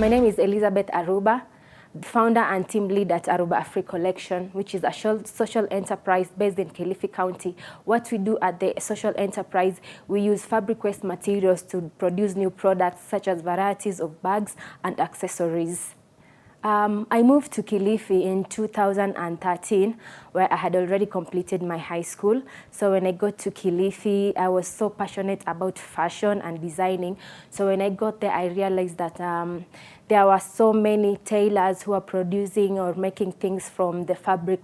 My name is Elizabeth ARUBA, founder and team lead at ARUBA Afri Collection, which is a social enterprise based in Kilifi County. What we do at the social enterprise, we use fabric waste materials to produce new products such as varieties of bags and accessories. I moved to Kilifi in 2013, where I had already completed my high school. So when I got to Kilifi, I was so passionate about fashion and designing. So when I got there, I realized that there were so many tailors who are producing or making things from the fabric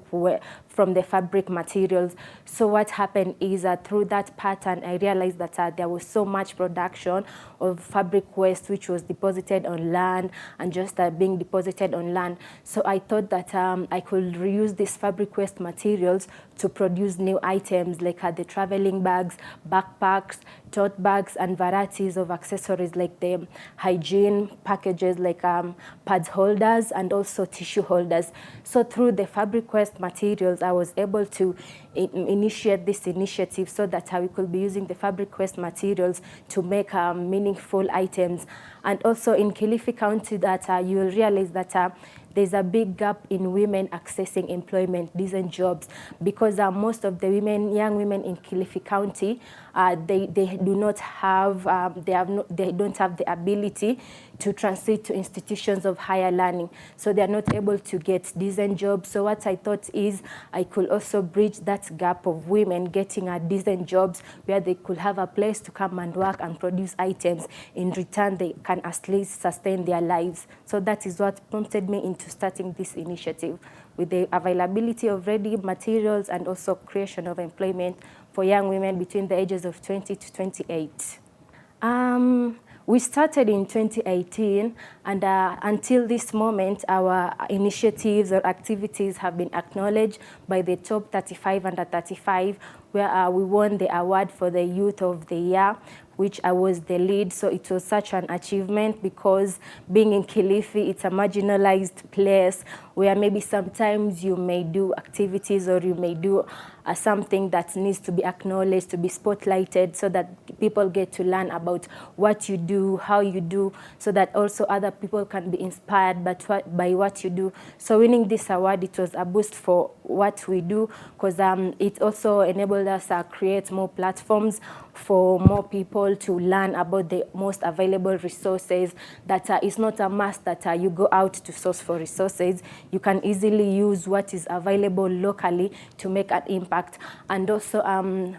materials. So what happened is through that pattern, I realized that there was so much production of fabric waste which was deposited on land and just being deposited on land. So I thought that I could reuse these fabric waste materials to produce new items like the traveling bags, backpacks, tote bags, and varieties of accessories like the hygiene packages like pads holders and also tissue holders. So through the fabric waste materials, I was able to initiate this initiative so that we could be using the fabric waste materials to make meaningful items. And also in Kilifi County that you will realize that there's a big gap in women accessing employment, decent jobs, because most of the women, young women in Kilifi County, they don't have the ability to transit to institutions of higher learning. So they are not able to get decent jobs. So what I thought is I could also bridge that gap of women getting decent jobs where they could have a place to come and work and produce items. In return, they can at least sustain their lives. So that is what prompted me into starting this initiative with the availability of ready materials and also creation of employment for young women between the ages of 20 to 28. We started in 2018, and until this moment, our initiatives or activities have been acknowledged by the top 35 under 35, where we won the award for the Youth of the Year, which I was the lead. So it was such an achievement because being in Kilifi, it's a marginalized place where maybe sometimes you may do activities or you may do something that needs to be acknowledged, to be spotlighted, so that people get to learn about what you do, how you do, so that also other people can be inspired by what you do. So winning this award, it was a boost for what we do, because it also enabled us to create more platforms for more people to learn about the most available resources, that it's not a must that you go out to source for resources. You can easily use what is available locally to make an impact. And also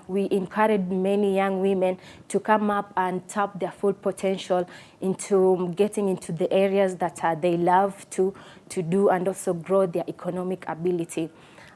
we encourage many young women to come up and tap their full potential into getting into the areas that they love to do and also grow their economic ability.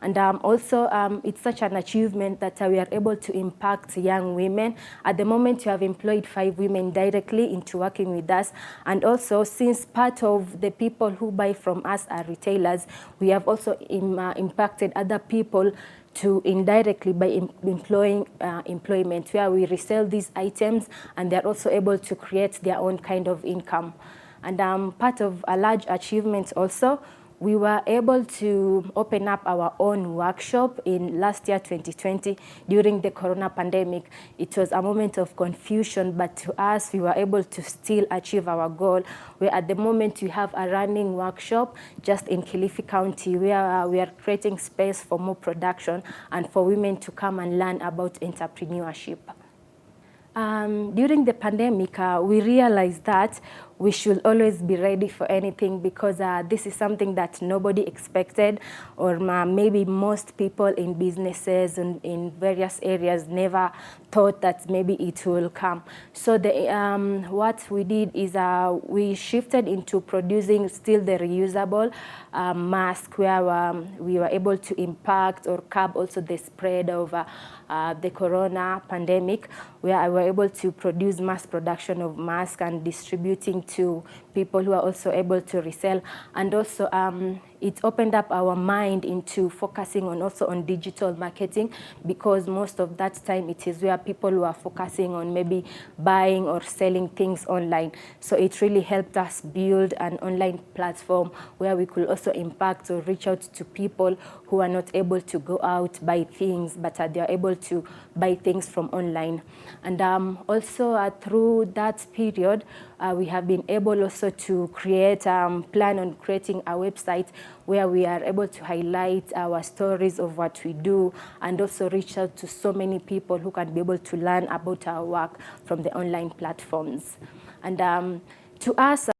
And also, it's such an achievement that we are able to impact young women. At the moment, we have employed 5 women directly into working with us. And also, since part of the people who buy from us are retailers, we have also impacted other people to indirectly by employing employment, where we resell these items and they're also able to create their own kind of income. And part of a large achievement also, we were able to open up our own workshop in last year, 2020, during the corona pandemic. It was a moment of confusion, but to us, we were able to still achieve our goal, where at the moment we have a running workshop just in Kilifi County, where we are creating space for more production and for women to come and learn about entrepreneurship. During the pandemic, we realized that we should always be ready for anything, because this is something that nobody expected, or maybe most people in businesses and in various areas never thought that maybe it will come. So what we did is we shifted into producing still the reusable mask, where we were able to impact or curb also the spread of the corona pandemic, where I were able to produce mass production of masks and distributing to people who are also able to resell. And also it opened up our mind into focusing on also on digital marketing, because most of that time it is where people who are focusing on maybe buying or selling things online. So it really helped us build an online platform where we could also impact or reach out to people who are not able to go out, buy things, but they are able to buy things from online. And also through that period, we have been able also to create, plan on creating a website where we are able to highlight our stories of what we do, and also reach out to so many people who can be able to learn about our work from the online platforms. And to us,